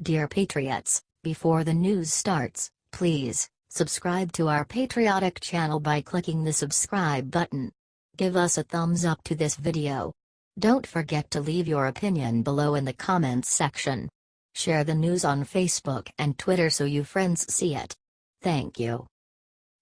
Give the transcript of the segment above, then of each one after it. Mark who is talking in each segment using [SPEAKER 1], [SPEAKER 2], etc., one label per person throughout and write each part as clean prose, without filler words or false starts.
[SPEAKER 1] Dear Patriots, before the news starts, please subscribe to our patriotic channel by clicking the subscribe button. Give us a thumbs up to this video. Don't forget to leave your opinion below in the comments section. Share the news on Facebook and Twitter so you friends see it. Thank you.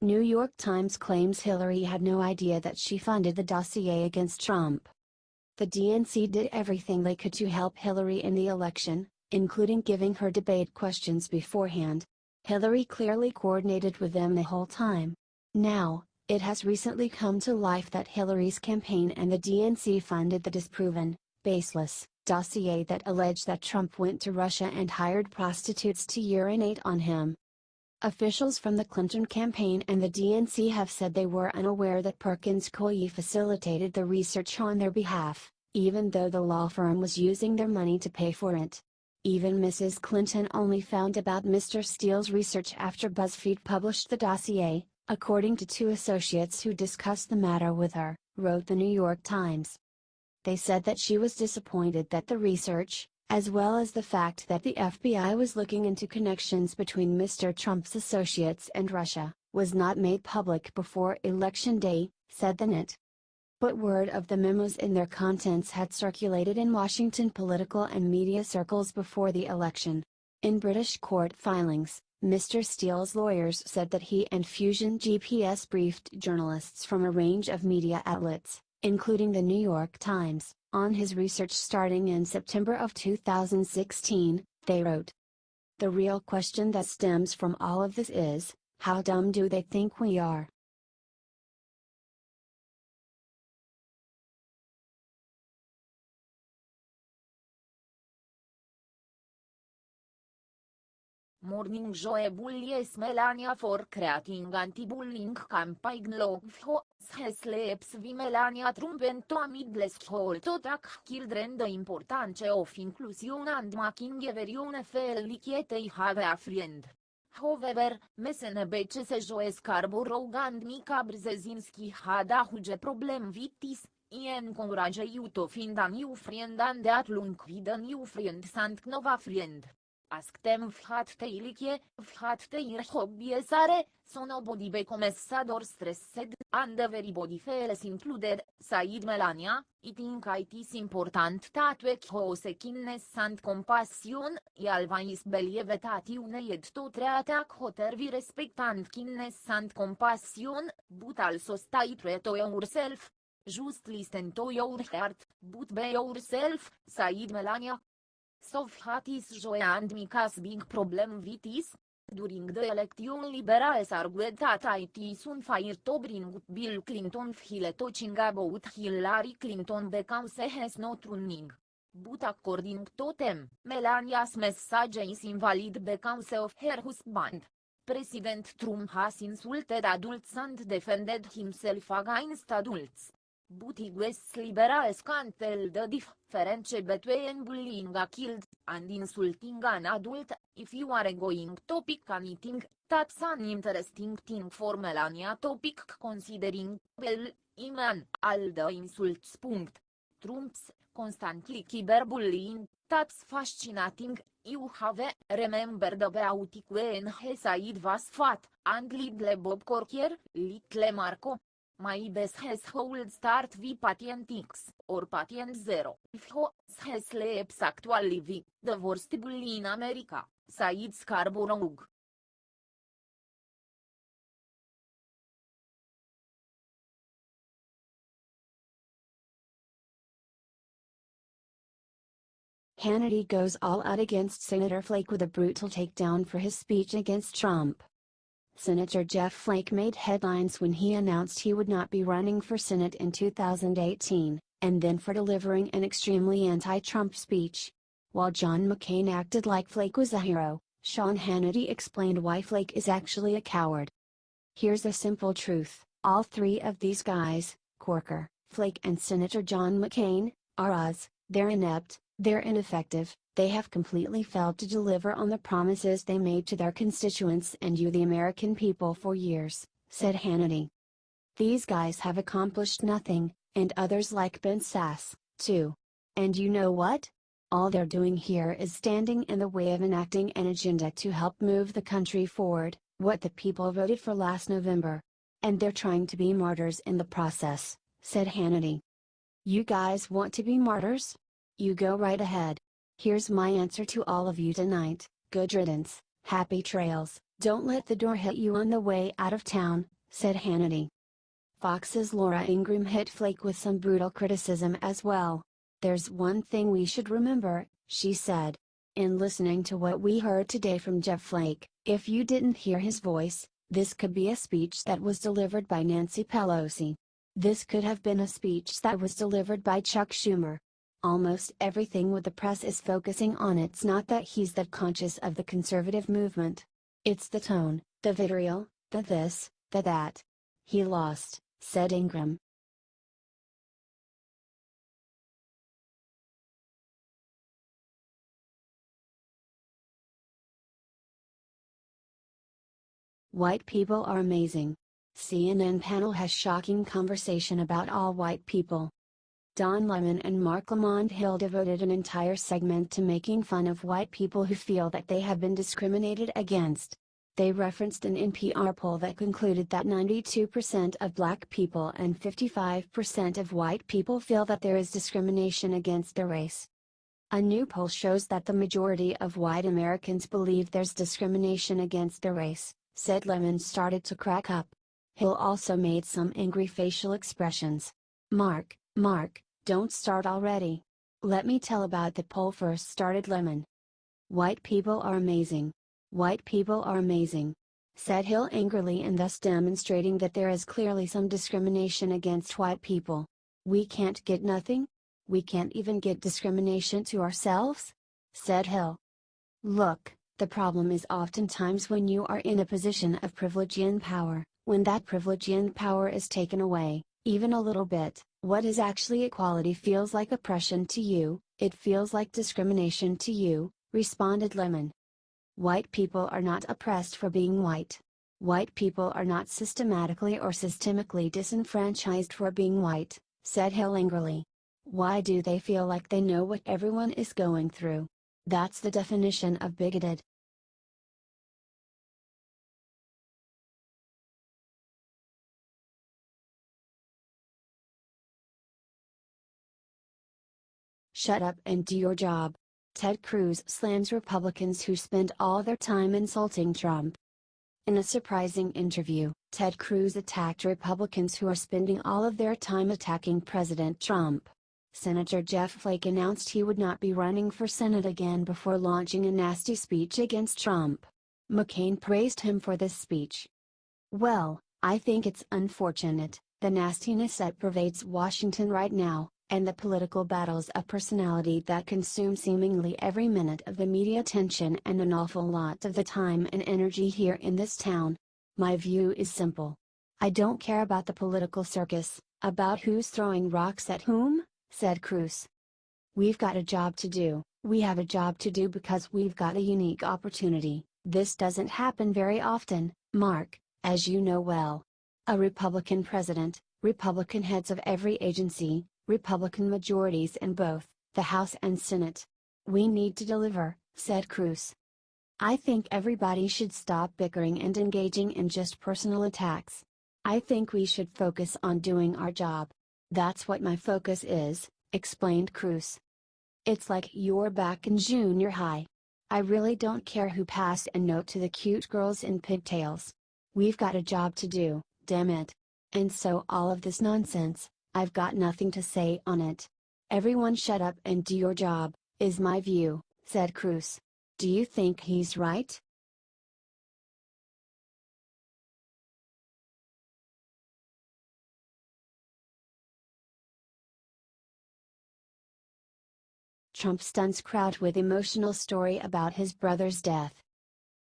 [SPEAKER 2] New York Times claims Hillary had no idea that she funded the dossier against Trump. The D.N.C. did everything they could to help Hillary in the election, including giving her debate questions beforehand. Hillary clearly coordinated with them the whole time. Now, it has recently come to life that Hillary's campaign and the D.N.C. funded the disproven, baseless, dossier that alleged that Trump went to Russia and hired prostitutes to urinate on him. Officials from the Clinton campaign and the D.N.C. have said they were unaware that Perkins Coie facilitated the research on their behalf, even though the law firm was using their money to pay for it. Even Mrs. Clinton only found about Mr. Steele's research after Buzzfeed published the dossier, according to two associates who discussed the matter with her, wrote the New York Times. They said that she was disappointed that the research, as well as the fact that the FBI was looking into connections between Mr. Trump's associates and Russia, was not made public before Election Day, said the NIT. But word of the memos and their contents had circulated in Washington political and media circles before the election. In British court filings, Mr. Steele's lawyers said that he and Fusion GPS briefed journalists from a range of media outlets, including the New York Times, on his research starting in September of 2016, they wrote. The real question that stems from all of this is, how dumb do they think we are?
[SPEAKER 3] Morning Joe yes Melania for creating anti-bullying campaign law sleeps vi Melania Trump and to midless whole to track children the importance of inclusion and making everyone feel like they have a friend. However, MSNBC Joe Scarborough and Mika Brzezinski had a huge problem with this. Encourage you to find a new friend and at lunk with a new friend and nova friend. Ask them what they like, what their hobbies are, so nobody becomes sad or stressed, and everybody feels included, said Melania. I think it is important that we show kindness and compassion. I always believe that you need to treat others with respect and kindness and compassion, but also stay true to yourself. Just listen to your heart, but be yourself, said Melania. So what is Joe and Mika's big problem with this? During the election liberals argued that it is unfair to bring up Bill Clinton while talking about Hillary Clinton because he is not running. But according to them, Melania's message is invalid because of her husband. President Trump has insulted adults and defended himself against adults. But US liberals can't tell the difference between bullying a kid and insulting an adult. If you are going to pick anything, that's an interesting thing for Melania to pick considering, well, even all the insults. Trump's constantly cyberbullying, that's fascinating. You have remembered about it when he said was fat, and little Bob Corker, little Marco. My best household start with patient X, or patient 0. If he sleeps actually with the worst bully in America, said Scarborough.
[SPEAKER 2] Hannity goes all out against Senator Flake with a brutal takedown for his speech against Trump. Senator Jeff Flake made headlines when he announced he would not be running for Senate in 2018, and then for delivering an extremely anti-Trump speech. While John McCain acted like Flake was a hero, Sean Hannity explained why Flake is actually a coward. Here's the simple truth, all three of these guys, Corker, Flake and Senator John McCain, are us. They're inept, they're ineffective, they have completely failed to deliver on the promises they made to their constituents and you the American people for years, said Hannity. These guys have accomplished nothing, and others like Ben Sass, too. And you know what? All they're doing here is standing in the way of enacting an agenda to help move the country forward, what the people voted for last November. And they're trying to be martyrs in the process, said Hannity. You guys want to be martyrs? You go right ahead. Here's my answer to all of you tonight: good riddance, happy trails, don't let the door hit you on the way out of town, said Hannity. Fox's Laura Ingraham hit Flake with some brutal criticism as well. There's one thing we should remember, she said. In listening to what we heard today from Jeff Flake, if you didn't hear his voice, this could be a speech that was delivered by Nancy Pelosi. This could have been a speech that was delivered by Chuck Schumer. Almost everything with the press is focusing on it's not that he's that conscious of the conservative movement. It's the tone, the vitriol, the this, the that. He lost, said Ingram. White people are amazing. CNN panel has shocking conversation about all white people. Don Lemon and Mark Lamont Hill devoted an entire segment to making fun of white people who feel that they have been discriminated against. They referenced an NPR poll that concluded that 92% of black people and 55% of white people feel that there is discrimination against their race. A new poll shows that the majority of white Americans believe there's discrimination against their race, said Lemon started to crack up. Hill also made some angry facial expressions. Mark, don't start already. Let me tell about the poll first, started Lemon. White people are amazing. White people are amazing, said Hill angrily, and thus demonstrating that there is clearly some discrimination against white people. We can't get nothing? We can't even get discrimination to ourselves? Said Hill. Look, the problem is oftentimes when you are in a position of privilege and power, when that privilege and power is taken away, even a little bit, what is actually equality feels like oppression to you, it feels like discrimination to you, responded Lemon. White people are not oppressed for being white. White people are not systematically or systemically disenfranchised for being white, said Hill angrily. Why do they feel like they know what everyone is going through? That's the definition of bigoted. Shut up and do your job. Ted Cruz slams Republicans who spend all their time insulting Trump. In a surprising interview, Ted Cruz attacked Republicans who are spending all of their time attacking President Trump. Senator Jeff Flake announced he would not be running for Senate again before launching a nasty speech against Trump. McCain praised him for this speech. Well, I think it's unfortunate, the nastiness that pervades Washington right now, and the political battles of personality that consume seemingly every minute of the media attention and an awful lot of the time and energy here in this town. My view is simple. I don't care about the political circus, about who's throwing rocks at whom, said Cruz. We've got a job to do, we have a job to do because we've got a unique opportunity. This doesn't happen very often, Mark, as you know well. A Republican president, Republican heads of every agency, Republican majorities in both the House and Senate. We need to deliver, said Cruz. I think everybody should stop bickering and engaging in just personal attacks. I think we should focus on doing our job. That's what my focus is, explained Cruz. It's like you're back in junior high. I really don't care who passed a note to the cute girls in pigtails. We've got a job to do, damn it. And so all of this nonsense, I've got nothing to say on it. Everyone shut up and do your job, is my view, said Cruz. Do you think he's right? Trump stuns crowd with emotional story about his brother's death.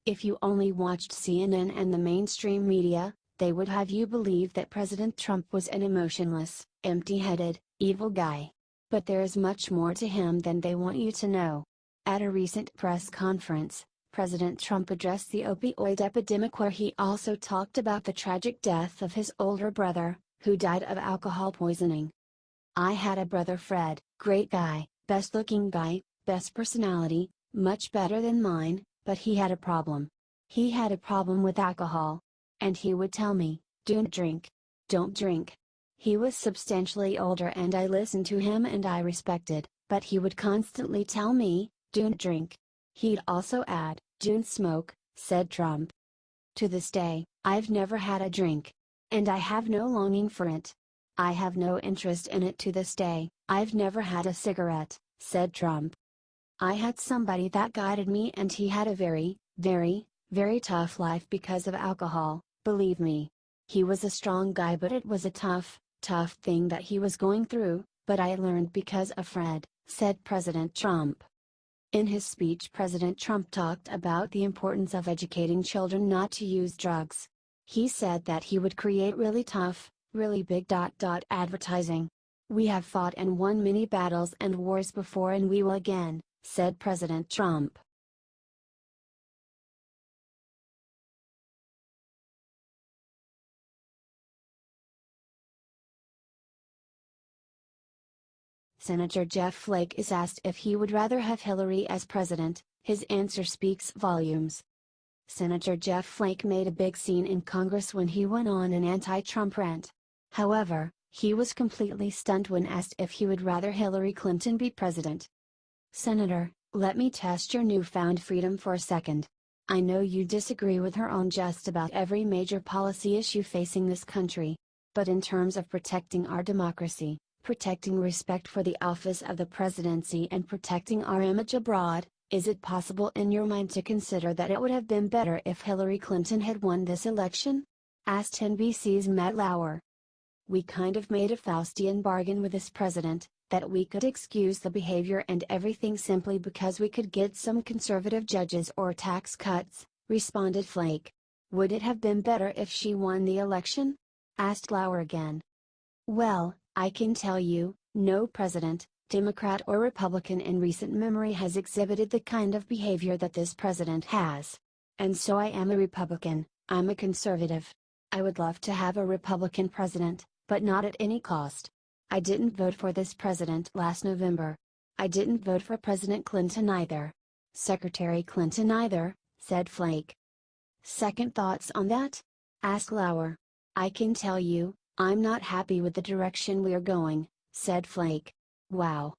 [SPEAKER 2] If you only watched CNN and the mainstream media, they would have you believe that President Trump was an emotionless, empty-headed, evil guy. But there is much more to him than they want you to know. At a recent press conference, President Trump addressed the opioid epidemic, where he also talked about the tragic death of his older brother, who died of alcohol poisoning. I had a brother, Fred, great guy, best looking guy, best personality, much better than mine, but he had a problem. He had a problem with alcohol. And he would tell me, don't drink. Don't drink. He was substantially older and I listened to him and I respected, but he would constantly tell me, don't drink. He'd also add, don't smoke, said Trump. To this day, I've never had a drink. And I have no longing for it. I have no interest in it to this day. I've never had a cigarette, said Trump. I had somebody that guided me and he had a very, very, very tough life because of alcohol, believe me. He was a strong guy but it was a tough, tough thing that he was going through, but I learned because of Fred, said President Trump. In his speech President Trump talked about the importance of educating children not to use drugs. He said that he would create really tough, really big advertising. We have fought and won many battles and wars before and we will again, said President Trump. Senator Jeff Flake is asked if he would rather have Hillary as president. His answer speaks volumes. Senator Jeff Flake made a big scene in Congress when he went on an anti-Trump rant. However, he was completely stunned when asked if he would rather Hillary Clinton be president. Senator, let me test your newfound freedom for a second. I know you disagree with her on just about every major policy issue facing this country. But in terms of protecting our democracy, protecting respect for the office of the presidency and protecting our image abroad, is it possible in your mind to consider that it would have been better if Hillary Clinton had won this election? Asked NBC's Matt Lauer. We kind of made a Faustian bargain with this president, that we could excuse the behavior and everything simply because we could get some conservative judges or tax cuts, responded Flake. Would it have been better if she won the election? Asked Lauer again. Well, I can tell you, no president, Democrat or Republican in recent memory has exhibited the kind of behavior that this president has. And so I am a Republican, I'm a conservative. I would love to have a Republican president, but not at any cost. I didn't vote for this president last November. I didn't vote for President Clinton either. Secretary Clinton either, said Flake. Second thoughts on that? Asked Lauer. I can tell you, I'm not happy with the direction we're going, said Flake. Wow.